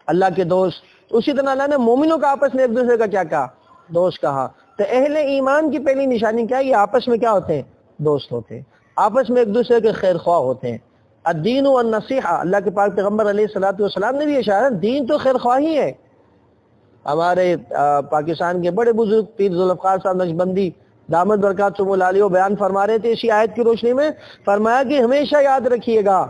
اللہ کے دوست، اسی طرح اللہ نے مومنوں کا آپس میں ایک دوسرے کا کیا کہا، دوست کہا. تو اہل ایمان کی پہلی نشانی کیا ہے، یہ آپس میں کیا ہوتے ہیں، دوست ہوتے ہیں، آپس میں ایک دوسرے کے خیر خواہ ہوتے ہیں. الدین والنصیحہ، اللہ کے پاک پیغمبر علیہ الصلوۃ والسلام نے بھی اشارہ، دین تو خیر خواہی ہے. ہمارے پاکستان کے بڑے بزرگ پیر ذوالفقار صاحب نقشبندی دامت برکاتہم العالیہ بیان فرما رہے تھے اسی آیت کی روشنی میں. فرمایا کہ ہمیشہ یاد رکھیے گا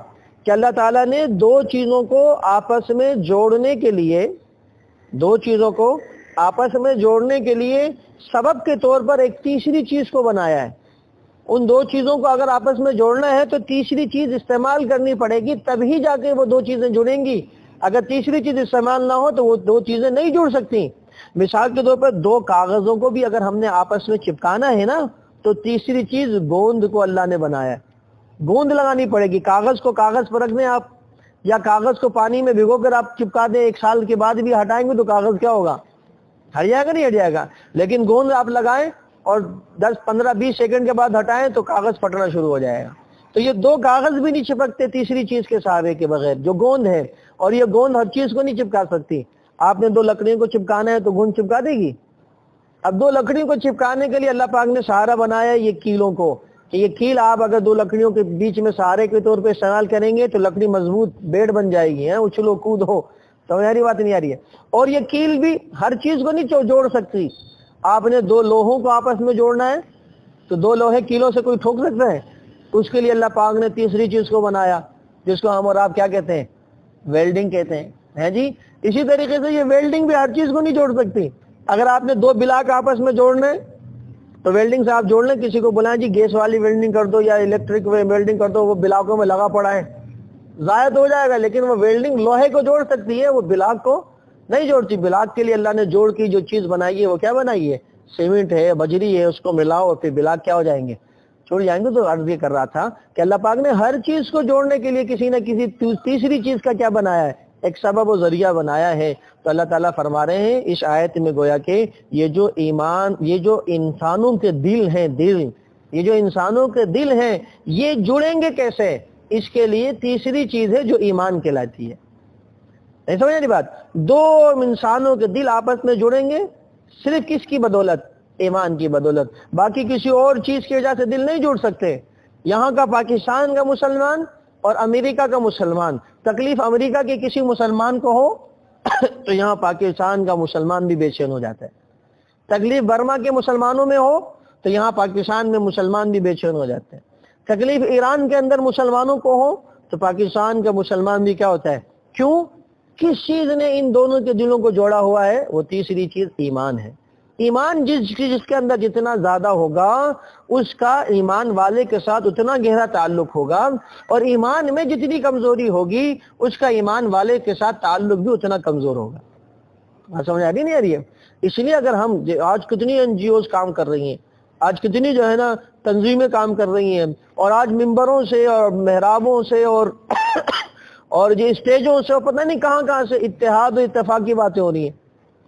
کہ اللہ تعالیٰ نے دو چیزوں کو آپس میں جوڑنے کے لیے، دو چیزوں کو آپس میں جوڑنے کے لیے سبب کے طور پر ایک تیسری چیز کو بنایا ہے. ان دو چیزوں کو اگر آپس میں جوڑنا ہے تو تیسری چیز استعمال کرنی پڑے گی، تبھی جا کے وہ دو چیزیں جڑیں گی. اگر تیسری چیز استعمال نہ ہو تو وہ دو چیزیں نہیں جڑ سکتی. مثال کے طور پر دو کاغذوں کو بھی اگر ہم نے آپس میں چپکانا ہے نا تو تیسری چیز گوند کو اللہ نے بنایا ہے. گوند لگانی پڑے گی. کاغذ کو کاغذ پر رکھ دیں آپ، یا کاغذ کو پانی میں بھگو کر آپ چپکا دیں، 1 سال کے بعد بھی ہٹائیں گے تو کاغذ کیا ہوگا، ہٹ جائے گا، نہیں ہٹ جائے گا. لیکن گوند آپ لگائیں اور 10 15 20 سیکنڈ کے بعد ہٹائیں تو کاغذ پھٹنا شروع ہو جائے گا. تو یہ دو کاغذ بھی نہیں چپکتے تیسری چیز کے سہارے کے بغیر، جو گوند ہے. اور یہ گوند ہر چیز کو نہیں چپکا سکتی. آپ نے 2 لکڑیوں کو چپکانا ہے تو گوند چپکا دے گی. اب 2 لکڑیوں کو چپکانے کے لیے اللہ پاک نے سہارا بنایا یہ کیلوں کو، کہ یہ کیل آپ اگر 2 لکڑیوں کے بیچ میں سہارے کے طور پہ استعمال کریں گے تو لکڑی مضبوط بیڑ بن جائے گی، اچھلو کودو. سمجھ آ رہی بات نہیں آ رہی ہے. اور یہ کیل بھی ہر چیز کو نہیں جوڑ سکتی. آپ نے 2 لوہوں کو آپس میں جوڑنا ہے تو 2 لوہے کیلوں سے کوئی ٹھوک سکتا ہے؟ اس کے لیے اللہ پاک نے تیسری چیز کو بنایا جس کو ہم اور آپ کیا کہتے ہیں، ویلڈنگ کہتے ہیں جی. اسی طریقے سے یہ ویلڈنگ بھی ہر چیز کو نہیں جوڑ سکتی. اگر آپ نے 2 بلاک آپس میں جوڑنے تو ویلڈنگ سے آپ جوڑ لیں, کسی کو بلائیں جی گیس والی ویلڈنگ کر دو یا الیکٹرک ویلڈنگ کر دو, وہ بلاکوں میں لگا پڑا ہے, ضائع تو ہو جائے گا, لیکن وہ ویلڈنگ لوہے کو جوڑ سکتی ہے, وہ بلاک کو نہیں جوڑتی. بلاک کے لیے اللہ نے جوڑ کی جو چیز بنائی ہے وہ کیا بنائی ہے؟ سیمنٹ ہے, بجری ہے, اس کو ملاؤ اور پھر بلاک کیا ہو جائیں گے؟ چھوڑ جائیں گے. تو عرض یہ کر رہا تھا کہ اللہ پاک نے ہر چیز کو جوڑنے کے لیے کسی نہ کسی تیسری چیز کا کیا بنایا ہے؟ ایک سبب و ذریعہ بنایا ہے. تو اللہ تعالیٰ فرما رہے ہیں اس آیت میں گویا کہ یہ جو ایمان, یہ جو انسانوں کے دل ہیں, یہ جو انسانوں کے دل ہیں یہ جڑیں گے کیسے؟ اس کے لیے تیسری چیز ہے جو ایمان کہلاتی ہے. نہیں سمجھ رہی بات؟ 2 انسانوں کے دل آپس میں جڑیں گے صرف کس کی بدولت؟ ایمان کی بدولت. باقی کسی اور چیز کی وجہ سے دل نہیں جڑ سکتے. یہاں کا پاکستان کا مسلمان اور امریکہ کا مسلمان, تکلیف امریکہ کے کسی مسلمان کو ہو تو یہاں پاکستان کا مسلمان بھی بے چین ہو جاتا ہے. تکلیف برما کے مسلمانوں میں ہو تو یہاں پاکستان میں مسلمان بھی بے چین ہو جاتے ہیں. تکلیف ایران کے اندر مسلمانوں کو ہو تو پاکستان کا مسلمان بھی کیا ہوتا ہے؟ کیوں؟ کس چیز نے ان دونوں کے دلوں کو جوڑا ہوا ہے؟ وہ تیسری چیز ایمان ہے. ایمان جس کے اندر جتنا زیادہ ہوگا اس کا ایمان والے کے ساتھ اتنا گہرا تعلق ہوگا, اور ایمان میں جتنی کمزوری ہوگی اس کا ایمان والے کے ساتھ تعلق بھی اتنا کمزور ہوگا. بات سمجھ آ رہی نہیں آ رہی ہے؟ اس لیے اگر ہم آج کتنی NGOs کام کر رہی ہیں, آج کتنی جو ہے نا تنظیمیں کام کر رہی ہیں, اور آج ممبروں سے اور محرابوں سے اور جو اسٹیجوں سے پتہ نہیں کہاں سے اتحاد و اتفاق کی باتیں ہو رہی ہیں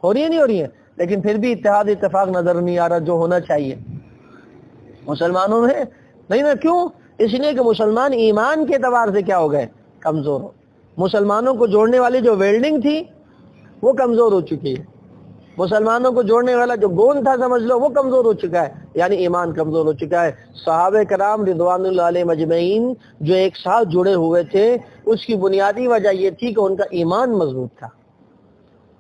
نہیں ہو رہی ہیں, لیکن پھر بھی اتحاد اتفاق نظر نہیں آ رہا جو ہونا چاہیے مسلمانوں میں نہیں نا. کیوں؟ اس لیے کہ مسلمان ایمان کے اعتبار سے کیا ہو گئے؟ کمزور ہو. مسلمانوں کو جوڑنے والی جو ویلڈنگ تھی وہ کمزور ہو چکی ہے. مسلمانوں کو جوڑنے والا جو گوند تھا سمجھ لو وہ کمزور ہو چکا ہے, یعنی ایمان کمزور ہو چکا ہے. صحابہ کرام رضوان اللہ علیہ مجمعین جو ایک ساتھ جڑے ہوئے تھے اس کی بنیادی وجہ یہ تھی کہ ان کا ایمان مضبوط تھا.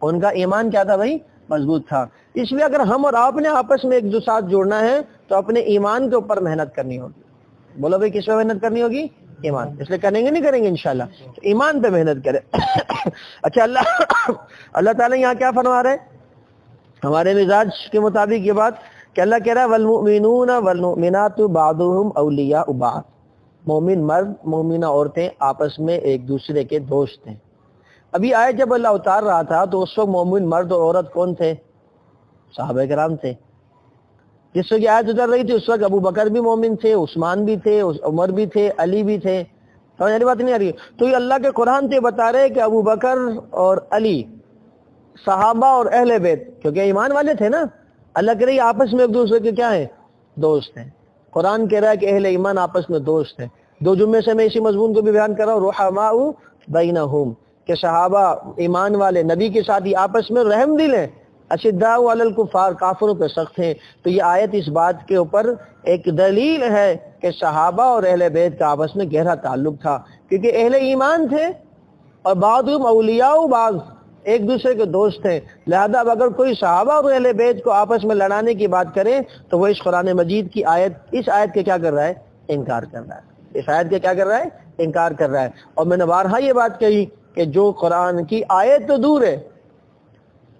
ان کا ایمان کیا تھا بھائی؟ مضبوط تھا. اس لیے اگر ہم اور آپ نے آپس میں ایک دو ساتھ جوڑنا ہے تو اپنے ایمان کے اوپر محنت کرنی ہوگی. بولو بھائی کس پہ محنت کرنی ہوگی؟ ایمان. اس لیے کریں گے نہیں کریں گے انشاءاللہ, تو ایمان پہ محنت کریں. اچھا اللہ تعالیٰ یہاں کیا فرما رہے ہیں ہمارے مزاج کے مطابق یہ بات کہ اللہ کہہ رہا ہے والمؤمنون والمؤمنات بعضهم اولیاء بعض. مومن مرد مومنہ عورتیں آپس میں ایک دوسرے کے دوست ہیں. ابھی آیت جب اللہ اتار رہا تھا تو اس وقت مومن مرد اور عورت کون تھے؟ صحابہ کرام تھے. جس وقت آیت اتر رہی تھی اس وقت ابو بکر بھی مومن تھے, عثمان بھی تھے, عمر بھی تھے, علی بھی تھے. سمجھ آ رہی بات نہیں آ رہی؟ تو یہ اللہ کے قرآن سے بتا رہے کہ ابو بکر اور علی صحابہ اور اہل بیت, کیونکہ ایمان والے تھے نا. اللہ کہہ رہی آپس میں ایک دوسرے کے کیا ہیں؟ دوست ہیں. قرآن کہہ رہا ہے کہ اہل ایمان آپس میں دوست ہیں. 2 جمعے سے میں اسی مضمون کو بھی بیان کر رہا ہوں, رحماء بینہم, کہ صحابہ ایمان والے نبی کے ساتھ ہی آپس میں رحم دل ہیں. اشداء علی الکفار, کافروں پہ سخت ہیں. تو یہ آیت اس بات کے اوپر ایک دلیل ہے کہ صحابہ اور اہل بیت کا آپس میں گہرا تعلق تھا, کیونکہ اہل ایمان تھے اور بعضهم اولیاء بعض, ایک دوسرے کے دوست ہیں. لہذا اب اگر کوئی صحابہ اور اہل بیت کو آپس میں لڑانے کی بات کرے تو وہ اس قرآن مجید کی اس آیت کے کیا کر رہا ہے؟ انکار کر رہا ہے. اس آیت کے کیا کر رہا ہے؟ انکار کر رہا ہے. اور میں نے بارہا یہ بات کہی کہ جو قرآن کی آیت تو دور ہے,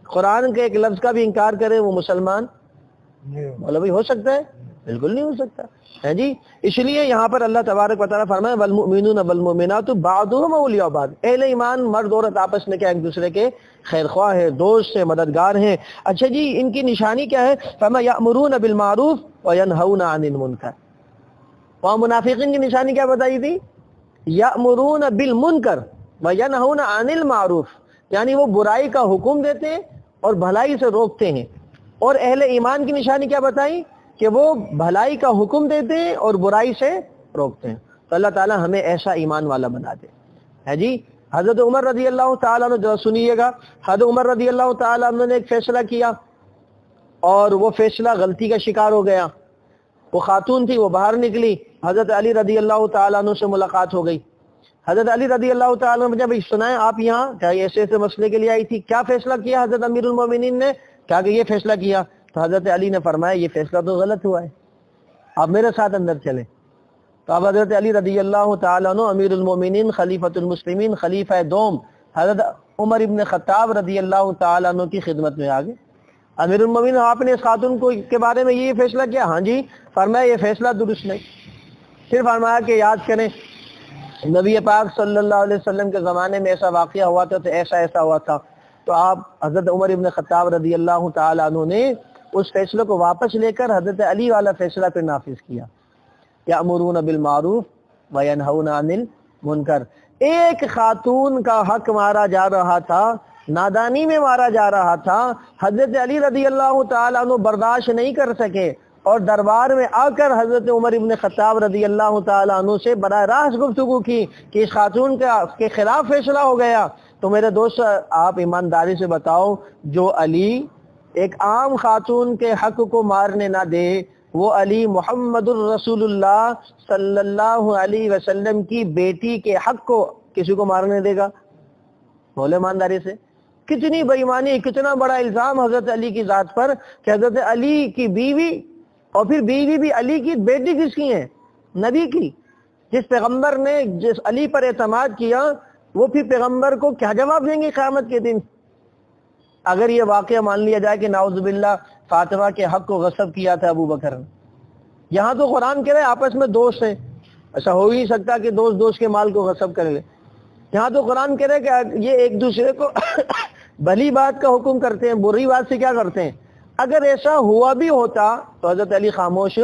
قرآن کے ایک لفظ کا بھی انکار کرے وہ مسلمان بولو بھائی ہو سکتا ہے؟ بالکل نہیں ہو سکتا ہے جی. اس لیے یہاں پر اللہ تبارک و تعالیٰ فرمائے والمؤمنون والمؤمنات بعضهم اولیاء بعض. اہل ایمان مرد عورت آپس میں کیا ایک دوسرے کے خیر خواہ ہے, دوست ہیں, مددگار ہیں. اچھا جی ان کی نشانی کیا ہے؟ فرمایا یأمرون بالمعروف وینہون عن المنکر. وہاں منافقین کی نشانی کیا بتائی تھی؟ یأمرون بالمنکر وینہون عن المعروف, یعنی وہ برائی کا حکم دیتے ہیں اور بھلائی سے روکتے ہیں. اور اہل ایمان کی نشانی کیا بتائی؟ کہ وہ بھلائی کا حکم دیتے ہیں اور برائی سے روکتے ہیں. تو اللہ تعالیٰ ہمیں ایسا ایمان والا بنا دے ہے جی. حضرت عمر رضی اللہ تعالیٰ عنہ, جو سنیے گا, حضرت عمر رضی اللہ تعالیٰ عنہ نے ایک فیصلہ کیا اور وہ فیصلہ غلطی کا شکار ہو گیا. وہ خاتون تھی, وہ باہر نکلی, حضرت علی رضی اللہ تعالیٰ عنہ سے ملاقات ہو گئی. حضرت علی رضی اللہ تعالیٰ عنہ جب سنائیں آپ یہاں کیا ایسے ایسے مسئلے کے لیے آئی تھی, کیا فیصلہ کیا حضرت امیر المومنین نے, کیا کہ یہ فیصلہ کیا. تو حضرت علی نے فرمایا یہ فیصلہ تو غلط ہوا ہے, آپ میرے ساتھ اندر چلیں. تو اب حضرت علی رضی اللہ تعالیٰ عنہ امیر المومنین خلیفۃ المسلمین خلیفہ دوم حضرت عمر ابن خطاب رضی اللہ تعالیٰ عنہ کی خدمت میں آ گئے امیر المومنین آپ نے اس خاتون کو کے بارے میں یہ فیصلہ کیا؟ ہاں جی. فرمایا یہ فیصلہ درست نہیں. پھر فرمایا کہ یاد کریں نبی پاک صلی اللہ علیہ وسلم کے زمانے میں ایسا واقعہ ہوا تھا تو ایسا ہوا تھا. تو آپ حضرت عمر ابن خطاب رضی اللہ تعالیٰ عنہ نے اس فیصلے کو واپس لے کر حضرت علی والا فیصلہ پھر نافذ کیا. یأمرون بالمعروف وینہون عن المنکر. ایک خاتون کا حق مارا جا رہا تھا، نادانی میں مارا جا رہا تھا. حضرت علی رضی اللہ تعالیٰ عنہ برداشت نہیں کر سکے اور دربار میں آ کر حضرت عمر ابن خطاب رضی اللہ تعالیٰ عنہ سے براہ راست گفتگو کی کہ اس خاتون کے خلاف فیصلہ ہو گیا. تو میرے دوست آپ ایمانداری سے بتاؤ، جو علی ایک عام خاتون کے حق کو مارنے نہ دے، وہ علی محمد الرسول اللہ صلی اللہ علیہ وسلم کی بیٹی کے حق کو کسی کو مارنے دے گا؟ بولے ایمانداری سے. کتنی بے ایمانی، کتنا بڑا الزام حضرت علی کی ذات پر کہ حضرت علی کی بیوی، اور پھر بیوی بھی علی کی، بیٹی کس کی ہے؟ نبی کی. جس پیغمبر نے جس علی پر اعتماد کیا وہ پھر پیغمبر کو کیا جواب دیں گے قیامت کے دن؟ اگر یہ واقعہ مان لیا جائے کہ نعوذ باللہ فاطمہ کے حق کو غصب کیا تھا ابو بکر نے. یہاں تو قرآن کہہ رہے ہیں آپس میں دوست ہیں، ایسا ہو ہی نہیں سکتا کہ دوست کے مال کو غصب کر لے. یہاں تو قرآن کہہ رہے کہ یہ ایک دوسرے کو بھلی بات کا حکم کرتے ہیں، بری بات سے کیا کرتے ہیں. اگر ایسا ہوا بھی ہوتا تو حضرت علی خاموش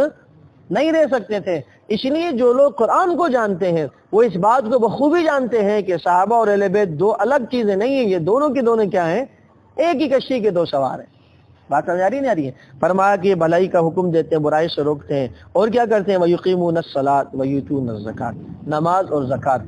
نہیں رہ سکتے تھے. اس لیے جو لوگ قرآن کو جانتے ہیں وہ اس بات کو بخوبی جانتے ہیں کہ صحابہ اور اہل بیت دو الگ چیزیں نہیں ہیں، یہ دونوں کی دونوں کیا ہیں؟ ایک ہی کشتی کے دو سوار ہیں. بات سمجھ آ رہی نہیں آ رہی ہے؟ فرمایا کہ یہ بھلائی کا حکم دیتے ہیں، برائی سے روکتے ہیں، اور کیا کرتے ہیں؟ وَيُقِيمُونَ الصَّلَاةَ وَيُؤْتُونَ الزَّكَاةَ. نماز اور زکوٰۃ،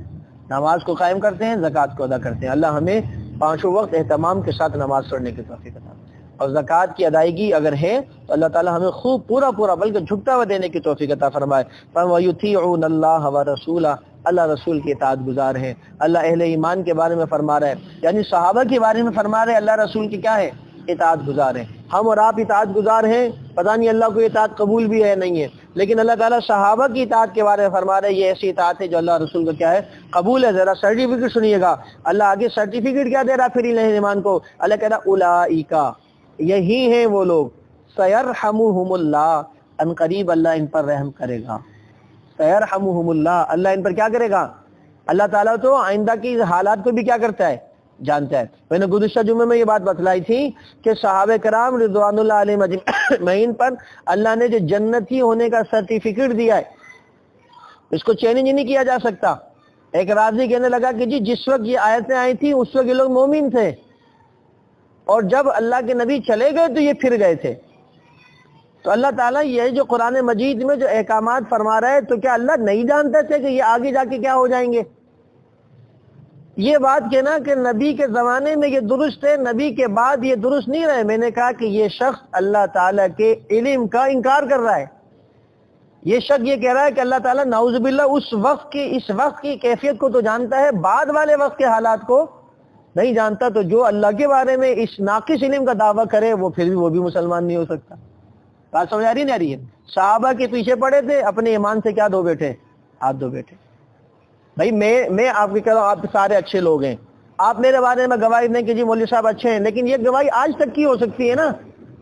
نماز کو قائم کرتے ہیں، زکوٰۃ کو ادا کرتے ہیں. اللہ ہمیں پانچوں وقت اہتمام کے ساتھ نماز پڑھنے کی توفیق عطا فرمائے، اور زکوٰۃ کی ادائیگی اگر ہے تو اللہ تعالی ہمیں خوب پورا بلکہ جھکتا ہوا دینے کی توفیق عطا فرمائے. وَيُطِيعُونَ اللَّهَ وَرَسُولَهُ. اللہ رسول کے اطاعت گزار ہیں. اللہ اہل ایمان کے بارے میں فرما رہا ہے، یعنی صحابہ کے بارے میں فرما رہے ہیں اللہ رسول کی کیا ہے؟ اطاعت گزار ہیں. ہم اور آپ اطاعت گزار ہیں، پتہ نہیں اللہ کو اطاعت قبول بھی ہے نہیں ہے، لیکن اللہ تعالیٰ صحابہ کی اطاعت کے بارے میں فرما رہے ہیں یہ ایسی اطاعت ہے جو اللہ رسول کو کیا ہے؟ قبول ہے. ذرا سرٹیفکیٹ سنیے گا، اللہ آگے سرٹیفکیٹ کیا دے رہا پھر اہل ایمان کو؟ اللہ کہہ رہا اولئک، یہی ہیں وہ لوگ، سیرحمہم اللہ، ان قریب اللہ ان پر رحم کرے گا. سیرحمہم اللہ، اللہ ان پر کیا کرے گا؟ اللہ تعالیٰ تو آئندہ کی حالات کو بھی کیا کرتا ہے؟ جانتا ہے. میں نے گزشتہ جمعے میں یہ بات بتلائی تھی کہ صحابہ کرام رضوان اللہ علیہم اجمعین پر اللہ نے جو جنتی ہونے کا سرٹیفکیٹ دیا ہے اس کو چیلنج نہیں کیا جا سکتا. ایک راضی کہنے لگا کہ جی جس وقت یہ آیتیں آئی تھی اس وقت یہ لوگ مومن تھے، اور جب اللہ کے نبی چلے گئے تو یہ پھر گئے تھے. تو اللہ تعالیٰ یہ جو قرآن مجید میں جو احکامات فرما رہا ہے تو کیا اللہ نہیں جانتے تھے کہ یہ آگے جا کے کیا ہو جائیں گے؟ یہ بات کہنا کہ نبی کے زمانے میں یہ درست ہے، نبی کے بعد یہ درست نہیں رہے. میں نے کہا کہ یہ شخص اللہ تعالیٰ کے علم کا انکار کر رہا ہے. یہ شخص یہ کہہ رہا ہے کہ اللہ تعالیٰ نعوذ باللہ اس وقت کی کیفیت کو تو جانتا ہے، بعد والے وقت کے حالات کو نہیں جانتا. تو جو اللہ کے بارے میں اس ناقص علم کا دعویٰ کرے وہ پھر بھی وہ بھی مسلمان نہیں ہو سکتا. بات سمجھ آ رہی نہیں آ رہی ہے؟ صحابہ کے پیچھے پڑے تھے، اپنے ایمان سے کیا دو بیٹھے؟ ہاتھ دو بیٹھے. بھائی میں آپ کو کہہ رہا ہوں آپ سارے اچھے لوگ ہیں، آپ میرے بارے میں گواہی دیں کہ جی مولوی صاحب اچھے ہیں، لیکن یہ گواہی آج تک کی ہو سکتی ہے نا،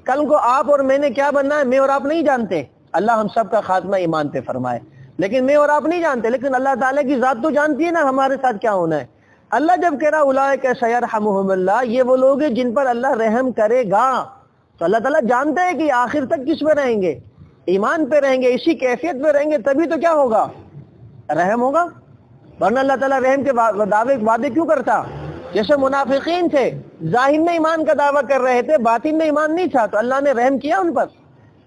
کل کو آپ اور میں نے کیا بننا ہے میں اور آپ نہیں جانتے. اللہ ہم سب کا خاتمہ ایمان پہ فرمائے، لیکن میں اور آپ نہیں جانتے، لیکن اللہ تعالیٰ کی ذات تو جانتی ہے نا ہمارے ساتھ کیا ہونا ہے. اللہ جب کہہ رہا اولئک سیرحمہم اللہ، یہ وہ لوگ ہیں جن پر اللہ رحم کرے گا. تو اللہ تعالیٰ جانتا ہے کہ آخر تک کس پہ رہیں گے؟ ایمان پہ رہیں گے، اسی کیفیت پہ رہیں گے، تبھی تو کیا ہوگا؟ رحم ہوگا. ورنہ اللہ تعالیٰ رحم کے وعدے کیوں کرتا؟ جیسے منافقین تھے، ظاہر میں ایمان کا دعویٰ کر رہے تھے، باطن میں ایمان نہیں تھا، تو اللہ نے رحم کیا ان پر.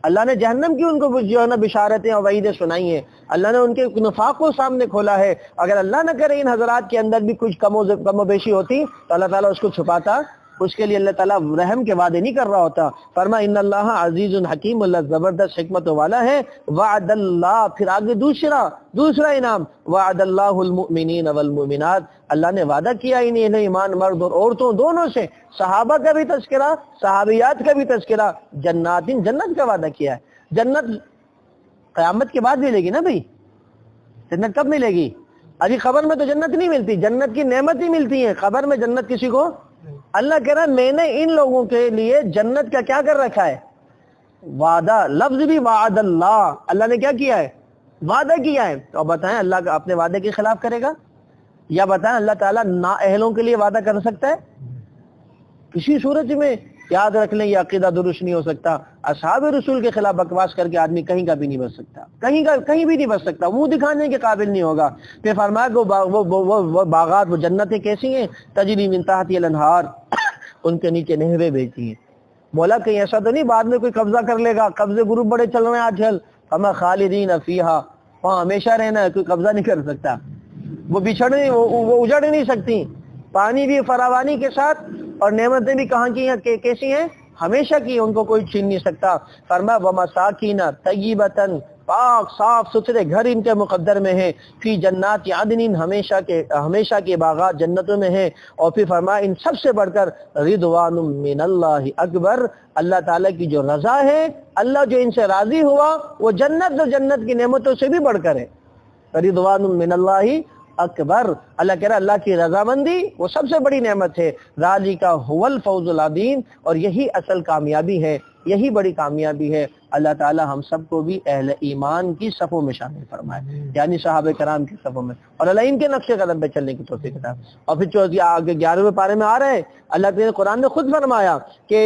اللہ نے جہنم کی ان کو جو ہے نا بشارتیں اور وعیدیں سنائی ہیں، اللہ نے ان کے نفاق کو سامنے کھولا ہے. اگر اللہ نہ کرے ان حضرات کے اندر بھی کچھ کم و بیشی ہوتی تو اللہ تعالیٰ اس کو چھپاتا. اس کے لیے اللہ تعالیٰ رحم کے وعدے نہیں کر رہا ہوتا. فرما ان اللہ عزیز حکیم، اللہ زبردست حکمت والا ہے. وعد اللہ، پھر آگے دوسرا انعام، وعد اللہ المؤمنین والمؤمنات، اللہ نے وعدہ کیا انہیں ایمان مرد اور عورتوں دونوں سے. صحابہ کا بھی تذکرہ، صحابیات کا بھی تذکرہ، جنت کا وعدہ کیا ہے. جنت قیامت کے بعد ملے گی نا بھائی، جنت کب ملے گی؟ ابھی قبر میں تو جنت نہیں ملتی، جنت کی نعمت ہی ملتی ہے، قبر میں جنت کسی کو اللہ کہہ رہا ہے میں نے ان لوگوں کے لیے جنت کا کیا کر رکھا ہے؟ وعدہ. لفظ بھی وعد اللہ، اللہ نے کیا کیا ہے؟ وعدہ کیا ہے. تو اب بتائیں اللہ کا اپنے وعدے کے خلاف کرے گا؟ یا بتائیں اللہ تعالیٰ نااہلوں کے لیے وعدہ کر سکتا ہے؟ کسی صورت میں یاد رکھ لیں یہ عقیدہ درست نہیں ہو سکتا. اصحاب رسول کے خلاف بکواس کر کے آدمی کہیں کا بھی نہیں بچ سکتا، کہیں بھی نہیں بچ سکتا، منہ دکھانے کے قابل نہیں ہوگا. پھر فرمایا کہ وہ باغات، وہ جنتیں کیسی ہیں؟ تجری من تحتها الانہار، ان کے نیچے نہریں بہتی ہیں. مولا کہیں ایسا تو نہیں بعد میں کوئی قبضہ کر لے گا؟ قبضے گروپ بڑے چل رہے ہیں آج کل. ہمیں خالدین فیہا، وہاں ہمیشہ رہنا ہے، کوئی قبضہ نہیں کر سکتا. وہ وہ اجڑ نہیں سکتی. پانی بھی فراوانی کے ساتھ اور نعمتیں بھی کہاں کی ہیں، کیسی ہیں؟ ہمیشہ کی، ان کو کوئی چھین نہیں سکتا. فرمایا ومساکین طیبۃ، پاک صاف ستھرے گھر ان کے مقدر میں ہیں، فی جنات عدن، ہمیشہ کے باغات جنتوں میں ہیں. اور پھر فرمایا ان سب سے بڑھ کر رضوان من اللہ اکبر، اللہ تعالیٰ کی جو رضا ہے، اللہ جو ان سے راضی ہوا، وہ جنت اور جنت کی نعمتوں سے بھی بڑھ کر ہے. رضوان من اللہ اکبر، اللہ کہہ رہا اللہ کی رضامندی وہ سب سے بڑی نعمت ہے. ذالک هو الفوز العظیم، اور یہی اصل کامیابی ہے، یہی بڑی کامیابی ہے. اللہ تعالی ہم سب کو بھی اہل ایمان کی صفوں میں شامل فرمائے، یعنی صحابہ کرام کی صفوں میں، اور اللہ ان کے نقش قدم پہ چلنے کی توفیق عطا. اور پھر 11ویں پارے میں آ رہے ہیں، اللہ تعالی نے قرآن نے خود فرمایا کہ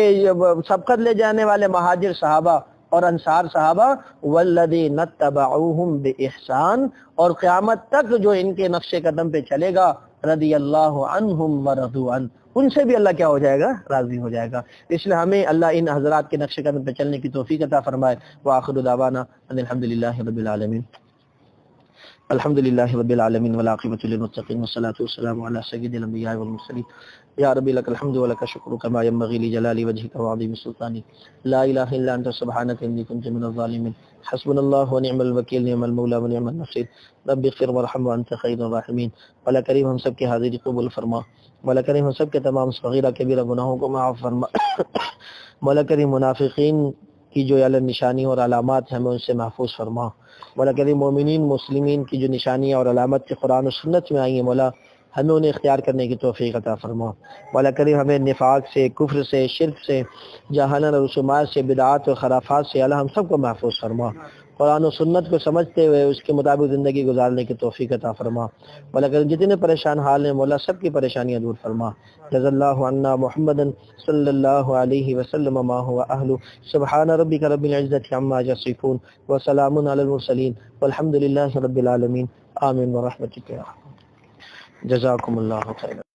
سبقت لے جانے والے مہاجر صحابہ اور انصار صحابہ، والذین اتبعوہم بإحسان، اور قیامت تک جو ان کے نقش قدم پہ چلے گا، رضی اللہ عنہم ورضوا عنہ، ان سے بھی اللہ کیا ہو جائے گا؟ راضی ہو جائے گا. اس لیے ہمیں اللہ ان حضرات کے نقش قدم پہ چلنے کی توفیق عطا فرمائے. وآخر دعوانا ان الحمدللہ رب العالمین. الحمد للہ رب العالمین والعاقبۃ للمتقین والصلاۃ والسلام علی سید الانبیاء والمرسلین. یا ربی لک الحمد ولک الشکر کما ینبغی لجلال وجهک وعظیم سلطانک. لا الہ الا انت سبحانک انی کنت من الظالمین. حسبنا اللہ ونعم الوکیل، نعم المولا ونعم النصیر. رب اغفر وارحم وانت خیر الراحمین. مولا کریم ہم سب کی حاضری قبول فرما. مولا کریم ہم سب کے تمام صغیرہ کبیرہ گناہوں کو معاف فرما. مولا کریم منافقین کی جو نشانی اور علامات ہیں ہمیں ان سے محفوظ فرما. مولا کریم مومنین مسلمین کی جو نشانیاں اور علامت کے قرآن و سنت میں آئی ہیں، مولا ہمیں انہیں اختیار کرنے کی توفیق عطا فرما. مولا کریم ہمیں نفاق سے، کفر سے، شرک سے، جہالت اور رسومات سے، بدعات اور خرافات سے اللہ ہم سب کو محفوظ فرما. قرآن و سنت کو سمجھتے ہوئے اس کے مطابق زندگی گزارنے کی توفیق عطا فرما. مولا کریم جتنے پریشان حال ہیں مولا سب کی پریشانیاں دور فرما. جزا اللہ عنا محمد صلی اللہ علیہ وسلم ما هو اہل. سبحان ربک رب العزت عما یصفون وسلام علی المرسلین والحمد للہ رب العالمین. آمین برحمتک یا ارحم. جزاکم اللہ خیر.